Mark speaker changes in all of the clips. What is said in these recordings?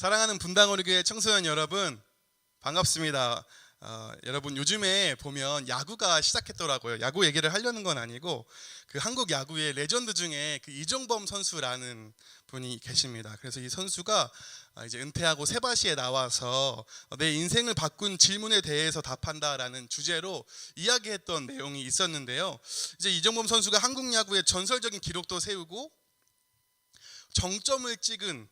Speaker 1: 사랑하는 분당어리교회 청소년 여러분, 반갑습니다. 여러분, 요즘에 보면 야구가 시작했더라고요. 야구 얘기를 하려는 건 아니고 그 한국 야구의 레전드 중에 그 이종범 선수라는 분이 계십니다. 그래서 이 선수가 이제 은퇴하고 세바시에 나와서 내 인생을 바꾼 질문에 대해서 답한다라는 주제로 이야기했던 내용이 있었는데요. 이제 이종범 선수가 한국 야구의 전설적인 기록도 세우고 정점을 찍은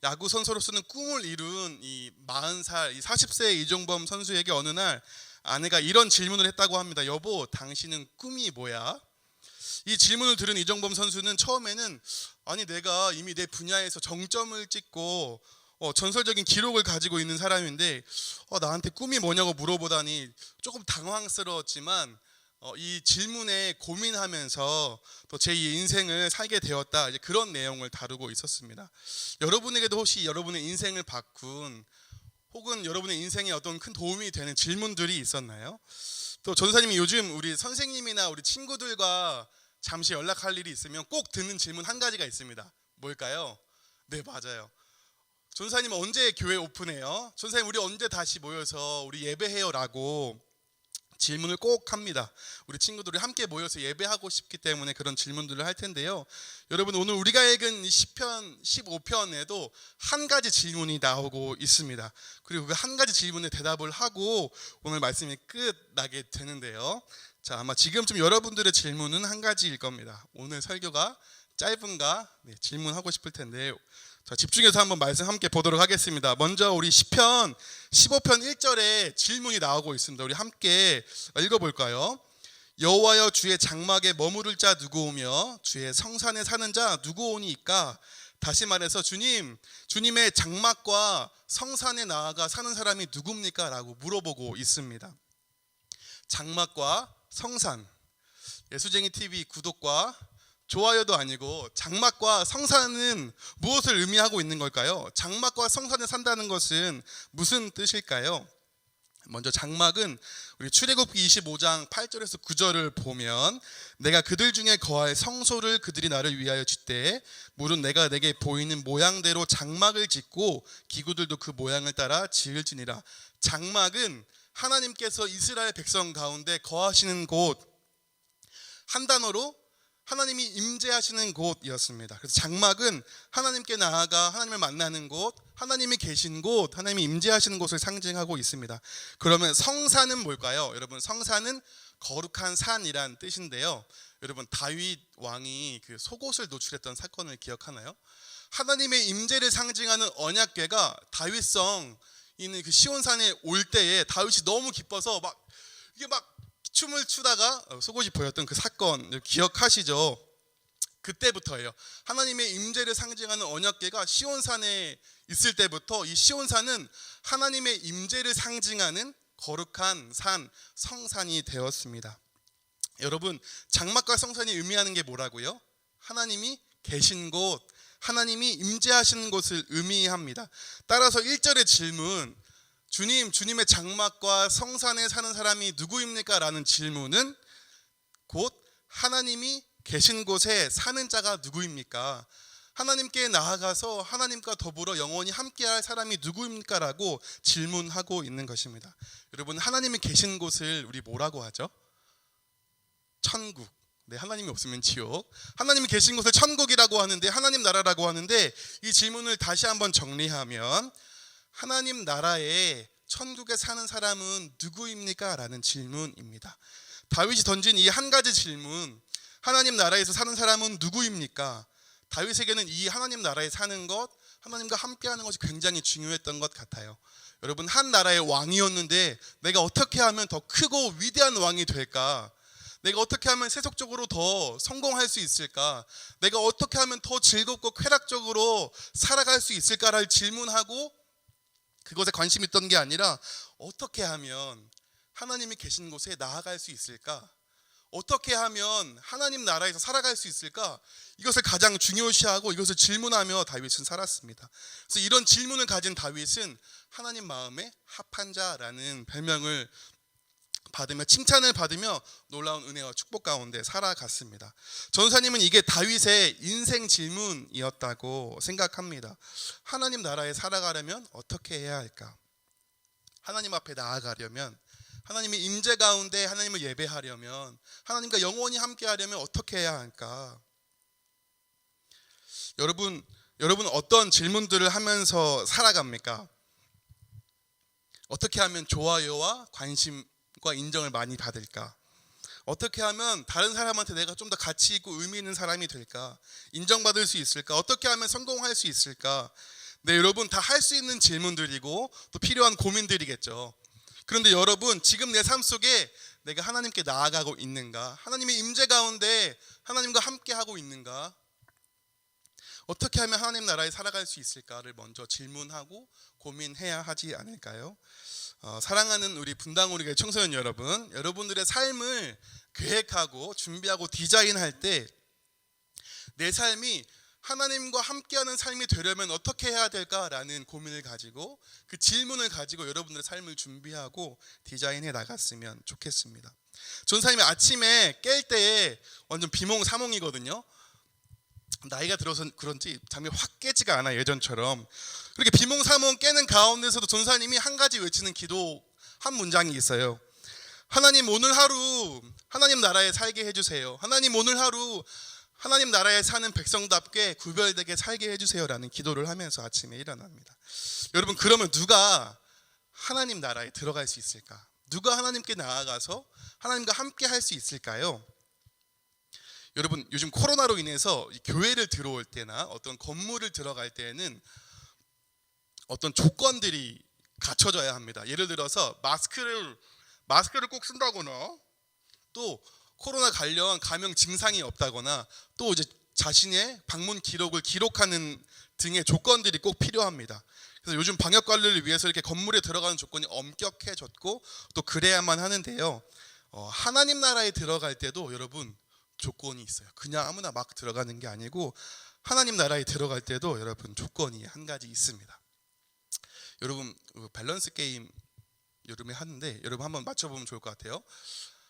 Speaker 1: 야구 선수로서는 꿈을 이룬 이 40살, 이 40세의 이종범 선수에게 어느 날 아내가 이런 질문을 했다고 합니다. 여보, 당신은 꿈이 뭐야? 이 질문을 들은 이종범 선수는 처음에는 아니, 내가 이미 내 분야에서 정점을 찍고 전설적인 기록을 가지고 있는 사람인데 나한테 꿈이 뭐냐고 물어보다니 조금 당황스러웠지만 이 질문에 고민하면서 또 제2의 인생을 살게 되었다, 이제 그런 내용을 다루고 있었습니다. 여러분에게도 혹시 여러분의 인생을 바꾼 혹은 여러분의 인생에 어떤 큰 도움이 되는 질문들이 있었나요? 또 전사님이 요즘 우리 선생님이나 우리 친구들과 잠시 연락할 일이 있으면 꼭 듣는 질문 한 가지가 있습니다. 뭘까요? 네, 맞아요. 전사님 언제 교회 오픈해요? 전사님 우리 언제 다시 모여서 우리 예배해요? 라고 질문을 꼭 합니다. 우리 친구들이 함께 모여서 예배하고 싶기 때문에 그런 질문들을 할 텐데요. 여러분, 오늘 우리가 읽은 10편, 15편에도 한 가지 질문이 나오고 있습니다. 그리고 그 한 가지 질문에 대답을 하고 오늘 말씀이 끝나게 되는데요. 자, 아마 지금쯤 여러분들의 질문은 한 가지일 겁니다. 오늘 설교가 짧은가? 네, 질문하고 싶을 텐데, 자, 집중해서 한번 말씀 함께 보도록 하겠습니다. 먼저 우리 10편 15편 1절에 질문이 나오고 있습니다. 우리 함께 읽어볼까요? 여호와여, 주의 장막에 머무를 자 누구오며 주의 성산에 사는 자 누구오니이까? 다시 말해서 주님의 장막과 성산에 나아가 사는 사람이 누굽니까? 라고 물어보고 있습니다. 장막과 성산, 예수쟁이 TV 구독과 좋아요도 아니고 장막과 성산은 무엇을 의미하고 있는 걸까요? 장막과 성산에 산다는 것은 무슨 뜻일까요? 먼저 장막은 우리 출애굽기 25장 8절에서 9절을 보면 내가 그들 중에 거할 성소를 그들이 나를 위하여 짓되 물은 내가 내게 보이는 모양대로 장막을 짓고 기구들도 그 모양을 따라 지을지니라. 장막은 하나님께서 이스라엘 백성 가운데 거하시는 곳, 한 단어로 하나님이 임재하시는 곳이었습니다. 그래서 장막은 하나님께 나아가 하나님을 만나는 곳, 하나님이 계신 곳, 하나님이 임재하시는 곳을 상징하고 있습니다. 그러면 성산은 뭘까요? 여러분, 성산은 거룩한 산이란 뜻인데요. 여러분, 다윗 왕이 그 속옷을 노출했던 사건을 기억하나요? 하나님의 임재를 상징하는 언약궤가 다윗성 있는 그 시온산에 올 때에 다윗이 너무 기뻐서 이게 춤을 추다가 속옷이 보였던 그 사건 기억하시죠? 그때부터예요. 하나님의 임재를 상징하는 언약궤가 시온산에 있을 때부터 이 시온산은 하나님의 임재를 상징하는 거룩한 산, 성산이 되었습니다. 여러분, 장막과 성산이 의미하는 게 뭐라고요? 하나님이 계신 곳, 하나님이 임재하시는 곳을 의미합니다. 따라서 1절의 질문, 주님의 장막과 성산에 사는 사람이 누구입니까? 라는 질문은 곧 하나님이 계신 곳에 사는 자가 누구입니까? 하나님께 나아가서 하나님과 더불어 영원히 함께할 사람이 누구입니까? 라고 질문하고 있는 것입니다. 여러분, 하나님이 계신 곳을 우리 뭐라고 하죠? 천국. 네, 하나님이 없으면 지옥. 하나님이 계신 곳을 천국이라고 하는데, 하나님 나라라고 하는데, 이 질문을 다시 한번 정리하면 하나님 나라에 천국에 사는 사람은 누구입니까? 라는 질문입니다. 다윗이 던진 이 한 가지 질문, 하나님 나라에서 사는 사람은 누구입니까? 다윗에게는 이 하나님 나라에 사는 것, 하나님과 함께하는 것이 굉장히 중요했던 것 같아요. 여러분, 한 나라의 왕이었는데 내가 어떻게 하면 더 크고 위대한 왕이 될까? 내가 어떻게 하면 세속적으로 더 성공할 수 있을까? 내가 어떻게 하면 더 즐겁고 쾌락적으로 살아갈 수 있을까를 질문하고 그것에 관심이 있던 게 아니라 어떻게 하면 하나님이 계신 곳에 나아갈 수 있을까? 어떻게 하면 하나님 나라에서 살아갈 수 있을까? 이것을 가장 중요시하고 이것을 질문하며 다윗은 살았습니다. 그래서 이런 질문을 가진 다윗은 하나님 마음에 합한 자라는 별명을 받으며 칭찬을 받으며 놀라운 은혜와 축복 가운데 살아갔습니다. 전사님은 이게 다윗의 인생 질문이었다고 생각합니다. 하나님 나라에 살아가려면 어떻게 해야 할까? 하나님 앞에 나아가려면, 하나님의 임재 가운데 하나님을 예배하려면, 하나님과 영원히 함께하려면 어떻게 해야 할까? 여러분 어떤 질문들을 하면서 살아갑니까? 어떻게 하면 좋아요와 관심과 인정을 많이 받을까? 어떻게 하면 다른 사람한테 내가 좀 더 가치 있고 의미 있는 사람이 될까? 인정받을 수 있을까? 어떻게 하면 성공할 수 있을까? 네, 여러분 다 할 수 있는 질문들이고 또 필요한 고민들이겠죠. 그런데 여러분, 지금 내 삶 속에 내가 하나님께 나아가고 있는가? 하나님의 임재 가운데 하나님과 함께하고 있는가? 어떻게 하면 하나님 나라에 살아갈 수 있을까를 먼저 질문하고 고민해야 하지 않을까요? 사랑하는 우리 분당우리교회 청소년 여러분, 여러분들의 삶을 계획하고 준비하고 디자인할 때 내 삶이 하나님과 함께하는 삶이 되려면 어떻게 해야 될까라는 고민을 가지고, 그 질문을 가지고 여러분들의 삶을 준비하고 디자인해 나갔으면 좋겠습니다. 전사님이 아침에 깰 때에 완전 비몽사몽이거든요. 나이가 들어서 그런지 잠이 확 깨지가 않아요, 예전처럼. 그렇게 비몽사몽 깨는 가운데서도 전사님이 한 가지 외치는 기도 한 문장이 있어요. 하나님, 오늘 하루 하나님 나라에 살게 해주세요. 하나님, 오늘 하루 하나님 나라에 사는 백성답게 구별되게 살게 해주세요라는 기도를 하면서 아침에 일어납니다. 여러분, 그러면 누가 하나님 나라에 들어갈 수 있을까? 누가 하나님께 나아가서 하나님과 함께 할 수 있을까요? 여러분, 요즘 코로나로 인해서 교회를 들어올 때나 어떤 건물을 들어갈 때에는 어떤 조건들이 갖춰져야 합니다. 예를 들어서 마스크를 꼭 쓴다거나, 또 코로나 관련 감염 증상이 없다거나, 또 이제 자신의 방문 기록을 기록하는 등의 조건들이 꼭 필요합니다. 그래서 요즘 방역 관리를 위해서 이렇게 건물에 들어가는 조건이 엄격해졌고 또 그래야만 하는데요. 하나님 나라에 들어갈 때도 여러분 조건이 있어요. 그냥 아무나 막 들어가는 게 아니고 하나님 나라에 들어갈 때도 여러분 조건이 한 가지 있습니다. 여러분, 밸런스 게임 여름에 하는데 여러분 한번 맞춰보면 좋을 것 같아요.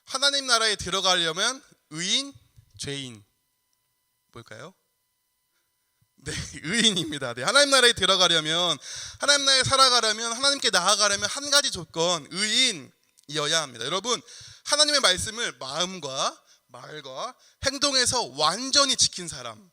Speaker 1: 하나님 나라에 들어가려면 의인, 죄인, 뭘까요? 네, 의인입니다. 네, 하나님 나라에 들어가려면, 하나님 나라에 살아가려면, 하나님께 나아가려면 한 가지 조건, 의인이어야 합니다. 여러분, 하나님의 말씀을 마음과 말과 행동에서 완전히 지킨 사람,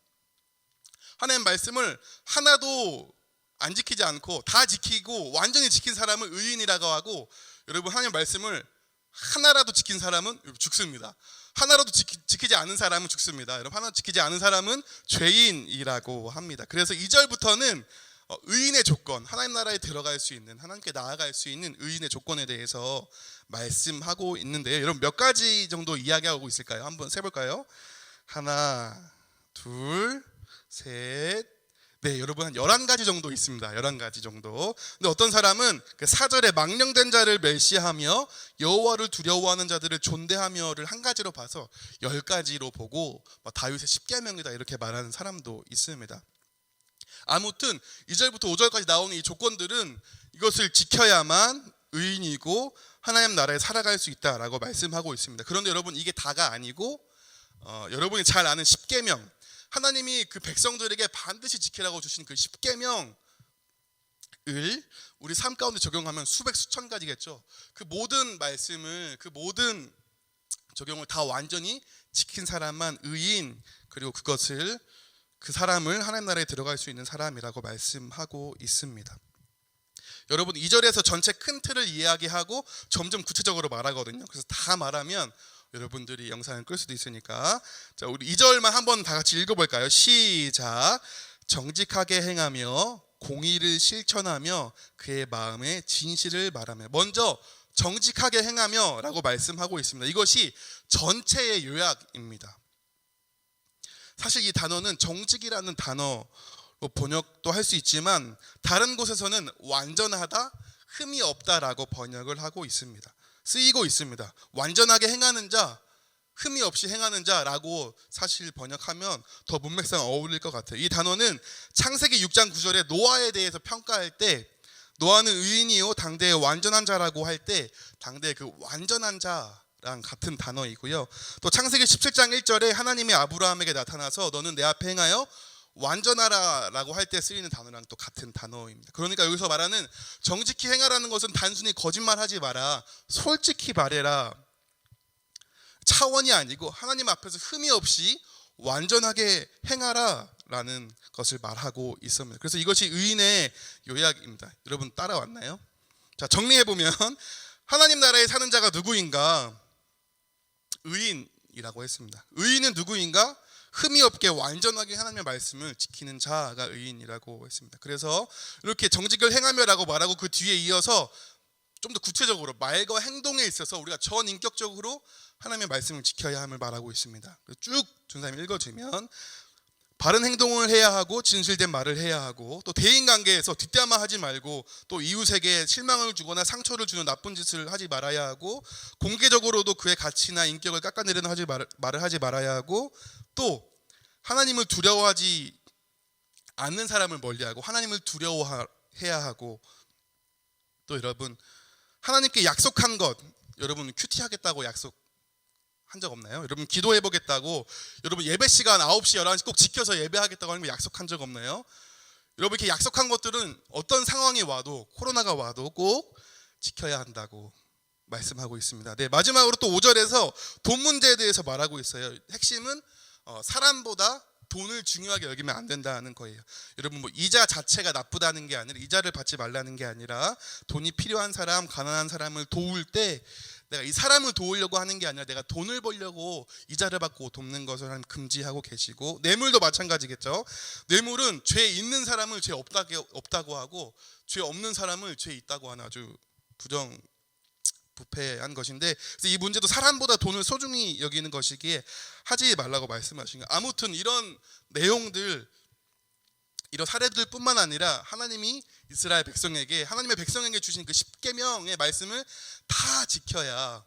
Speaker 1: 하나님의 말씀을 하나도 안 지키지 않고 다 지키고 완전히 지킨 사람을 의인이라고 하고, 여러분 하나님의 말씀을 하나라도 지킨 사람은 죽습니다. 하나라도 지키지 않은 사람은 죽습니다. 여러분, 하나 지키지 않은 사람은 죄인이라고 합니다. 그래서 2절부터는 의인의 조건, 하나님 나라에 들어갈 수 있는, 하나님께 나아갈 수 있는 의인의 조건에 대해서 말씀하고 있는데요. 여러분 몇 가지 정도 이야기하고 있을까요? 한번 세볼까요? 하나, 둘, 셋, 네, 여러분 한 11가지 정도 있습니다. 11가지 정도. 근데 어떤 사람은 그 4절에 망령된 자를 멸시하며 여호와를 두려워하는 자들을 존대하며를 한 가지로 봐서 10가지로 보고 다윗의 10계명이다 이렇게 말하는 사람도 있습니다. 아무튼 2절부터 5절까지 나오는 이 조건들은 이것을 지켜야만 의인이고 하나님 나라에 살아갈 수 있다라고 말씀하고 있습니다. 그런데 여러분, 이게 다가 아니고 여러분이 잘 아는 10계명, 하나님이 그 백성들에게 반드시 지키라고 주신 그 10계명을 우리 삶 가운데 적용하면 수백 수천 가지겠죠. 그 모든 말씀을, 그 모든 적용을 다 완전히 지킨 사람만 의인, 그리고 그 사람을 하나님 나라에 들어갈 수 있는 사람이라고 말씀하고 있습니다. 여러분, 2절에서 전체 큰 틀을 이야기하고 점점 구체적으로 말하거든요. 그래서 다 말하면 여러분들이 영상을 끌 수도 있으니까, 자, 우리 2절만 한번 다 같이 읽어볼까요? 시작. 정직하게 행하며 공의를 실천하며 그의 마음에 진실을 말하며. 먼저 정직하게 행하며 라고 말씀하고 있습니다. 이것이 전체의 요약입니다. 사실 이 단어는 정직이라는 단어로 번역도 할 수 있지만 다른 곳에서는 완전하다, 흠이 없다라고 번역을 하고 있습니다. 쓰이고 있습니다. 완전하게 행하는 자, 흠이 없이 행하는 자라고 사실 번역하면 더 문맥상 어울릴 것 같아요. 이 단어는 창세기 6장 9절에 노아에 대해서 평가할 때 노아는 의인이요 당대의 완전한 자라고 할 때 당대의 그 완전한 자랑 같은 단어이고요. 또 창세기 17장 1절에 하나님이 아브라함에게 나타나서 너는 내 앞에 행하여 완전하라라고 할 때 쓰이는 단어랑 또 같은 단어입니다. 그러니까 여기서 말하는 정직히 행하라는 것은 단순히 거짓말하지 마라, 솔직히 말해라 차원이 아니고 하나님 앞에서 흠이 없이 완전하게 행하라라는 것을 말하고 있습니다. 그래서 이것이 의인의 요약입니다. 여러분 따라왔나요? 자, 정리해보면 하나님 나라에 사는 자가 누구인가? 의인이라고 했습니다. 의인은 누구인가? 흠이 없게 완전하게 하나님의 말씀을 지키는 자가 의인이라고 했습니다. 그래서 이렇게 정직을 행하며라고 말하고 그 뒤에 이어서 좀 더 구체적으로 말과 행동에 있어서 우리가 전인격적으로 하나님의 말씀을 지켜야 함을 말하고 있습니다. 쭉 준사님 읽어주면 바른 행동을 해야 하고 진실된 말을 해야 하고 또 대인관계에서 뒷담화하지 말고 또 이웃에게 실망을 주거나 상처를 주는 나쁜 짓을 하지 말아야 하고 공개적으로도 그의 가치나 인격을 깎아내리는 말을 하지 말아야 하고 또 하나님을 두려워하지 않는 사람을 멀리하고 하나님을 두려워해야 하고 또 여러분 하나님께 약속한 것 여러분 큐티하겠다고 약속한 적 없나요? 여러분 기도해보겠다고 여러분 예배 시간 9시 11시 꼭 지켜서 예배하겠다고 하는 거 약속한 적 없나요? 여러분 이렇게 약속한 것들은 어떤 상황이 와도 코로나가 와도 꼭 지켜야 한다고 말씀하고 있습니다. 네, 마지막으로 또 5절에서 돈 문제에 대해서 말하고 있어요. 핵심은 사람보다 돈을 중요하게 여기면 안 된다는 거예요. 여러분 뭐 이자 자체가 나쁘다는 게 아니라 이자를 받지 말라는 게 아니라 돈이 필요한 사람, 가난한 사람을 도울 때 내가 이 사람을 도우려고 하는 게 아니라 내가 돈을 벌려고 이자를 받고 돕는 것을 하나님 금지하고 계시고 뇌물도 마찬가지겠죠. 뇌물은 죄 있는 사람을 죄 없다고 하고 죄 없는 사람을 죄 있다고 하는 아주 부패한 것인데 그래서 이 문제도 사람보다 돈을 소중히 여기는 것이기에 하지 말라고 말씀하신 거예요. 아무튼 이런 내용들 이런 사례들뿐만 아니라 하나님이 이스라엘 백성에게 하나님의 백성에게 주신 그 10계명의 말씀을 다 지켜야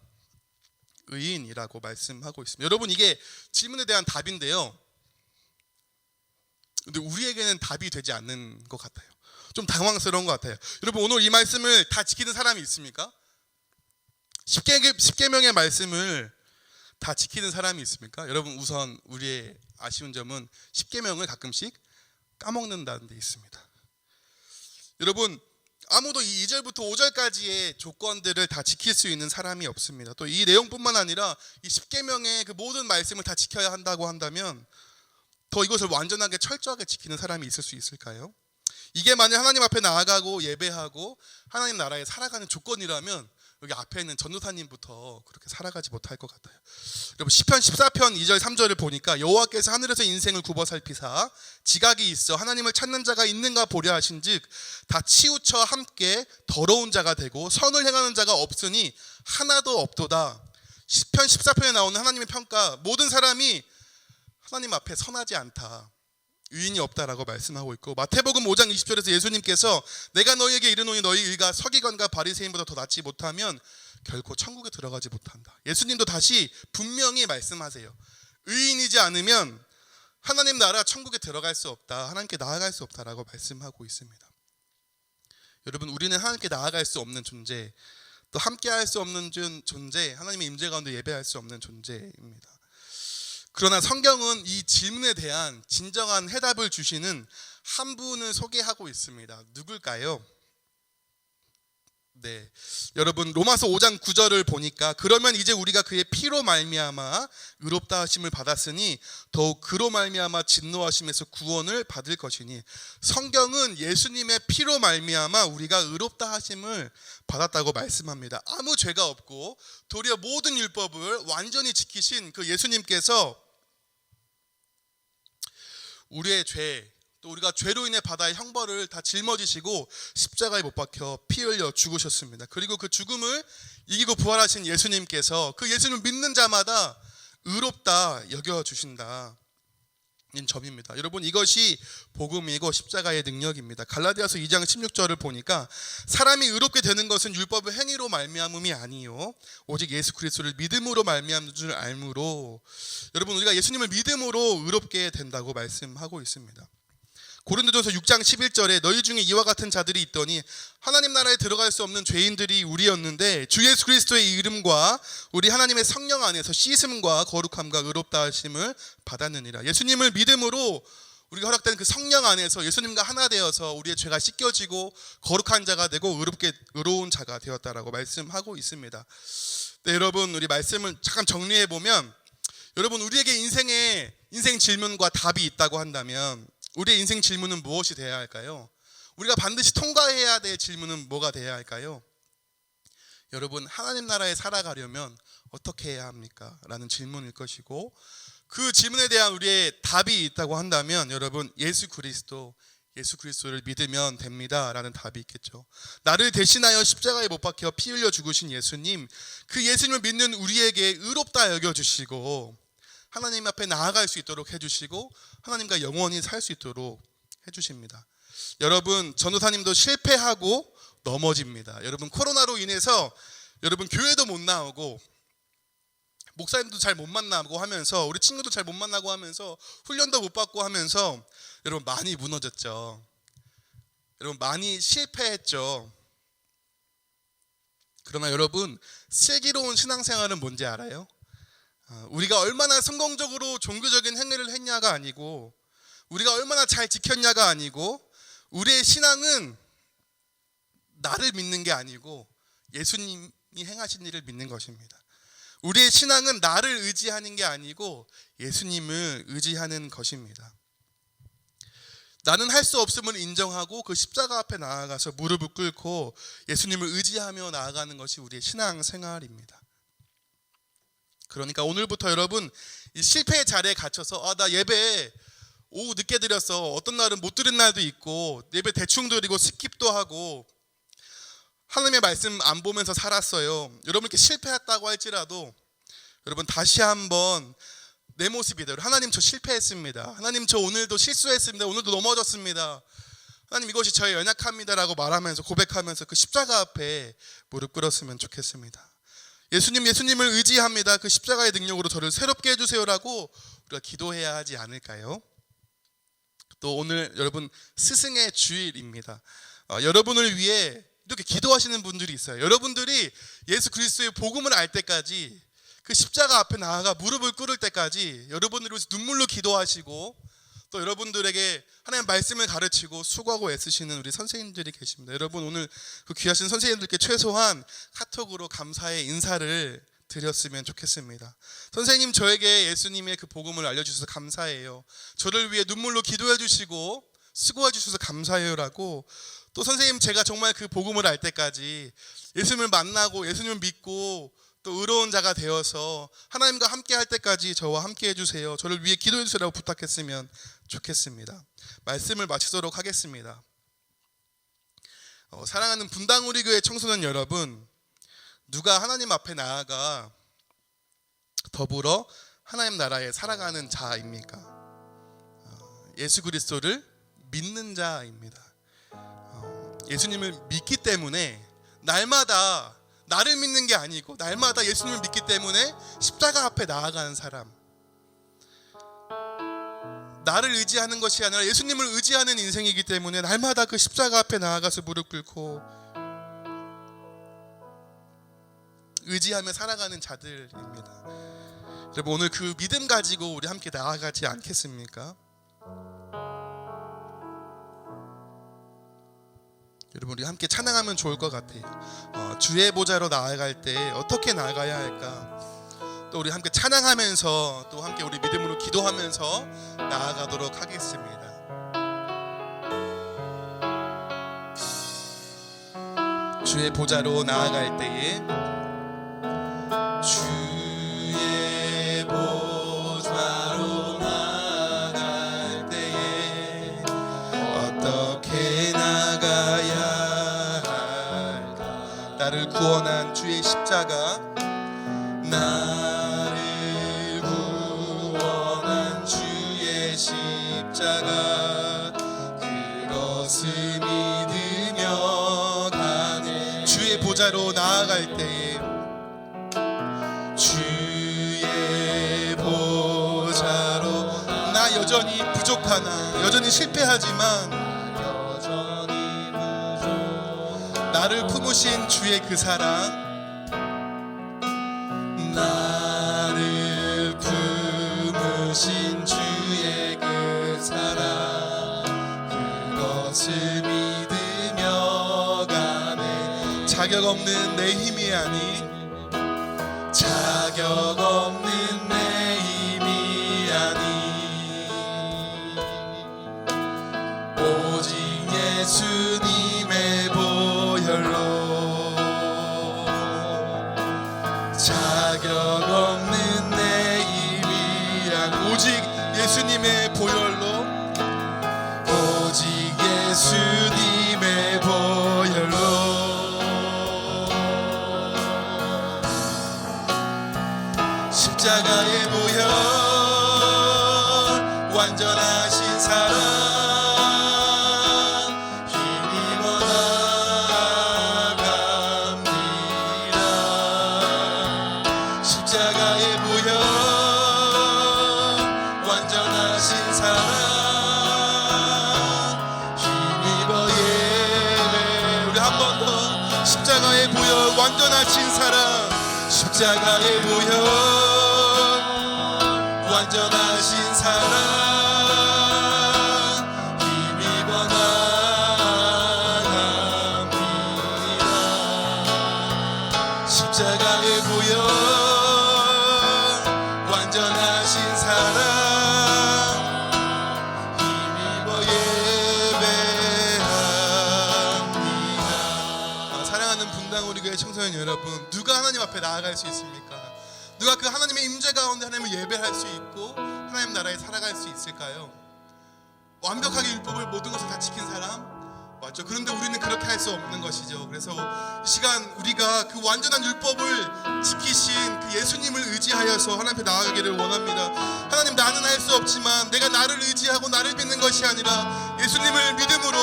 Speaker 1: 의인이라고 말씀하고 있습니다. 여러분 이게 질문에 대한 답인데요. 근데 우리에게는 답이 되지 않는 것 같아요. 좀 당황스러운 것 같아요. 여러분 오늘 이 말씀을 다 지키는 사람이 있습니까? 10계명의 말씀을 다 지키는 사람이 있습니까? 여러분 우선 우리의 아쉬운 점은 10계명을 가끔씩 까먹는다는 데 있습니다. 여러분 아무도 이 2절부터 5절까지의 조건들을 다 지킬 수 있는 사람이 없습니다. 또 이 내용뿐만 아니라 이 10계명의 그 모든 말씀을 다 지켜야 한다고 한다면 더 이것을 완전하게 철저하게 지키는 사람이 있을 수 있을까요? 이게 만약 하나님 앞에 나아가고 예배하고 하나님 나라에 살아가는 조건이라면 여기 앞에 있는 전도사님부터 그렇게 살아가지 못할 것 같아요. 여러분 시편 14편 2절 3절을 보니까 여호와께서 하늘에서 인생을 굽어 살피사 지각이 있어 하나님을 찾는 자가 있는가 보려 하신즉 다 치우쳐 함께 더러운 자가 되고 선을 행하는 자가 없으니 하나도 없도다. 시편 14편에 나오는 하나님의 평가 모든 사람이 하나님 앞에 선하지 않다. 의인이 없다라고 말씀하고 있고 마태복음 5장 20절에서 예수님께서 내가 너희에게 이르노니 너희 의가 서기관과 바리새인보다 더 낫지 못하면 결코 천국에 들어가지 못한다. 예수님도 다시 분명히 말씀하세요. 의인이지 않으면 하나님 나라 천국에 들어갈 수 없다. 하나님께 나아갈 수 없다라고 말씀하고 있습니다. 여러분 우리는 하나님께 나아갈 수 없는 존재 또 함께할 수 없는 존재 하나님의 임재 가운데 예배할 수 없는 존재입니다. 그러나 성경은 이 질문에 대한 진정한 해답을 주시는 한 분을 소개하고 있습니다. 누굴까요? 네, 여러분 로마서 5장 9절을 보니까 그러면 이제 우리가 그의 피로 말미암아 의롭다 하심을 받았으니 더욱 그로 말미암아 진노하심에서 구원을 받을 것이니 성경은 예수님의 피로 말미암아 우리가 의롭다 하심을 받았다고 말씀합니다. 아무 죄가 없고 도리어 모든 율법을 완전히 지키신 그 예수님께서 우리의 죄 또 우리가 죄로 인해 받아야 형벌을 다 짊어지시고 십자가에 못 박혀 피 흘려 죽으셨습니다. 그리고 그 죽음을 이기고 부활하신 예수님께서 그 예수님을 믿는 자마다 의롭다 여겨주신다 인 점입니다. 여러분 이것이 복음이고 십자가의 능력입니다. 갈라디아서 2장 16절을 보니까 사람이 의롭게 되는 것은 율법의 행위로 말미암음이 아니요 오직 예수 그리스도를 믿음으로 말미암는 줄 알므로 여러분 우리가 예수님을 믿음으로 의롭게 된다고 말씀하고 있습니다. 고린도전서 6장 11절에 너희 중에 이와 같은 자들이 있더니 하나님 나라에 들어갈 수 없는 죄인들이 우리였는데 주 예수 그리스도의 이름과 우리 하나님의 성령 안에서 씻음과 거룩함과 의롭다 하심을 받았느니라. 예수님을 믿음으로 우리가 허락된 그 성령 안에서 예수님과 하나 되어서 우리의 죄가 씻겨지고 거룩한 자가 되고 의로운 자가 되었다라고 말씀하고 있습니다. 네, 여러분, 우리 말씀을 잠깐 정리해 보면, 여러분, 우리에게 인생 질문과 답이 있다고 한다면 우리의 인생 질문은 무엇이 되어야 할까요? 우리가 반드시 통과해야 될 질문은 뭐가 되어야 할까요? 여러분, 하나님 나라에 살아가려면 어떻게 해야 합니까? 라는 질문일 것이고, 그 질문에 대한 우리의 답이 있다고 한다면 여러분, 예수 그리스도를 믿으면 됩니다 라는 답이 있겠죠. 나를 대신하여 십자가에 못 박혀 피 흘려 죽으신 예수님, 그 예수님을 믿는 우리에게 의롭다 여겨주시고 하나님 앞에 나아갈 수 있도록 해주시고 하나님과 영원히 살 수 있도록 해주십니다. 여러분, 전도사님도 실패하고 넘어집니다. 여러분, 코로나로 인해서 여러분 교회도 못 나오고 목사님도 잘 못 만나고 하면서 우리 친구도 잘 못 만나고 하면서 훈련도 못 받고 하면서 여러분 많이 무너졌죠. 여러분 많이 실패했죠. 그러나 여러분, 슬기로운 신앙생활은 뭔지 알아요? 우리가 얼마나 성공적으로 종교적인 행위를 했냐가 아니고 우리가 얼마나 잘 지켰냐가 아니고 우리의 신앙은 나를 믿는 게 아니고 예수님이 행하신 일을 믿는 것입니다. 우리의 신앙은 나를 의지하는 게 아니고 예수님을 의지하는 것입니다. 나는 할 수 없음을 인정하고 그 십자가 앞에 나아가서 무릎을 꿇고 예수님을 의지하며 나아가는 것이 우리의 신앙생활입니다. 그러니까 오늘부터 여러분, 이 실패의 자리에 갇혀서 나 예배 오후 늦게 드렸어, 어떤 날은 못 드린 날도 있고 예배 대충 드리고 스킵도 하고 하나님의 말씀 안 보면서 살았어요. 여러분께 실패했다고 할지라도 여러분 다시 한번 내 모습이다. 하나님, 저 실패했습니다. 하나님, 저 오늘도 실수했습니다. 오늘도 넘어졌습니다. 하나님, 이것이 저의 연약함이다라고 말하면서 고백하면서 그 십자가 앞에 무릎 꿇었으면 좋겠습니다. 예수님을 의지합니다. 그 십자가의 능력으로 저를 새롭게 해주세요라고 우리가 기도해야 하지 않을까요? 또 오늘 여러분 스승의 주일입니다. 여러분을 위해 이렇게 기도하시는 분들이 있어요. 여러분들이 예수 그리스도의 복음을 알 때까지, 그 십자가 앞에 나아가 무릎을 꿇을 때까지 여러분들을 위해서 눈물로 기도하시고 또 여러분들에게 하나님의 말씀을 가르치고 수고하고 애쓰시는 우리 선생님들이 계십니다. 여러분, 오늘 그 귀하신 선생님들께 최소한 카톡으로 감사의 인사를 드렸으면 좋겠습니다. 선생님, 저에게 예수님의 그 복음을 알려주셔서 감사해요. 저를 위해 눈물로 기도해 주시고 수고해 주셔서 감사해요라고, 또 선생님, 제가 정말 그 복음을 알 때까지 예수님을 만나고 예수님을 믿고 또 의로운 자가 되어서 하나님과 함께 할 때까지 저와 함께 해주세요, 저를 위해 기도해 주세요라고 부탁했으면 좋겠습니다. 말씀을 마치도록 하겠습니다. 사랑하는 분당 우리 교회 청소년 여러분, 누가 하나님 앞에 나아가 더불어 하나님 나라에 살아가는 자입니까? 예수 그리스도를 믿는 자입니다. 예수님을 믿기 때문에 날마다 나를 믿는 게 아니고 날마다 예수님을 믿기 때문에 십자가 앞에 나아가는 사람, 나를 의지하는 것이 아니라 예수님을 의지하는 인생이기 때문에 날마다 그 십자가 앞에 나아가서 무릎 꿇고 의지하며 살아가는 자들입니다. 여러분, 오늘 그 믿음 가지고 우리 함께 나아가지 않겠습니까? 여러분, 우리 함께 찬양하면 좋을 것 같아요. 주의 보좌로 나아갈 때 어떻게 나아가야 할까? 또 우리 함께 찬양하면서 또 함께 우리 믿음으로 기도하면서 나아가도록 하겠습니다. 주의 보좌로 나아갈 때에 주의 보좌로 나아갈 때에 어떻게 나가야 할까? 나를 구원한 주의 십자가, 나를 구원한 주의 십자가, 그것을 믿으며 가네. 주의 보좌로 나아갈 때에 주의 보좌로 나 여전히 부족한 부족하나 여전히 실패하지만 나를 품으신 주의 그 사랑, 나를 품으신 주의 그 사랑, 그것을 믿으며 가네. 자격 없는 내 힘이 아닌, 자격 없는 내 힘이 아닌, 오직 예수님의 보혈로, 자격 없는 내 힘이 아닌, 오직 예수님의 보혈로, 오직 예수님의 보혈로. 십자가의 보혈, 완전하신 사랑, 힘입어 나아갑니다. 십자가의 보혈, 완전하신 사랑, 힘입어 예배. 우리 한 번 더. 십자가의 보혈, 완전하신 사랑, 십자가의 보혈, 완전하신 사랑, 힘입어 나아갑니다. 십자가의 보혈, 완전하신 사랑, 힘입어 예배합니다. 사랑하는 분당 우리 교회 청소년 여러분, 누가 하나님 앞에 나아갈 수 있습니까? 누가 그 하나님의 임재 가운데 하나님을 예배할 수 있고 하나님 나라에 살아갈 수 있을까요? 완벽하게 율법을 모든 것을 다 지킨 사람? 맞죠? 그런데 우리는 그렇게 할 수 없는 것이죠. 그래서 이 시간 우리가 그 완전한 율법을 지키신 그 예수님을 의지하여서 하나님 앞에 나아가기를 원합니다. 하나님, 나는 할 수 없지만 내가 나를 의지하고 나를 믿는 것이 아니라 예수님을 믿음으로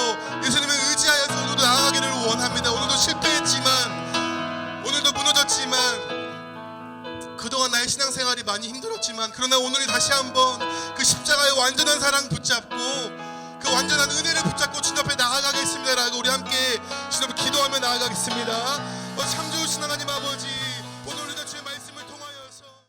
Speaker 1: 예수님을 의지하여서 오늘도 나아가기를 원합니다. 오늘도 실패했지만, 오늘도 무너졌지만, 그동안 나의 신앙생활이 많이 힘들었지만, 그러나 오늘 다시 한번 그 십자가의 완전한 사랑 붙잡고 그 완전한 은혜를 붙잡고 주님 앞에 나아가겠습니다라고 우리 함께 주님 앞에 기도하며 나아가겠습니다. 참 좋으신 하나님 아버지,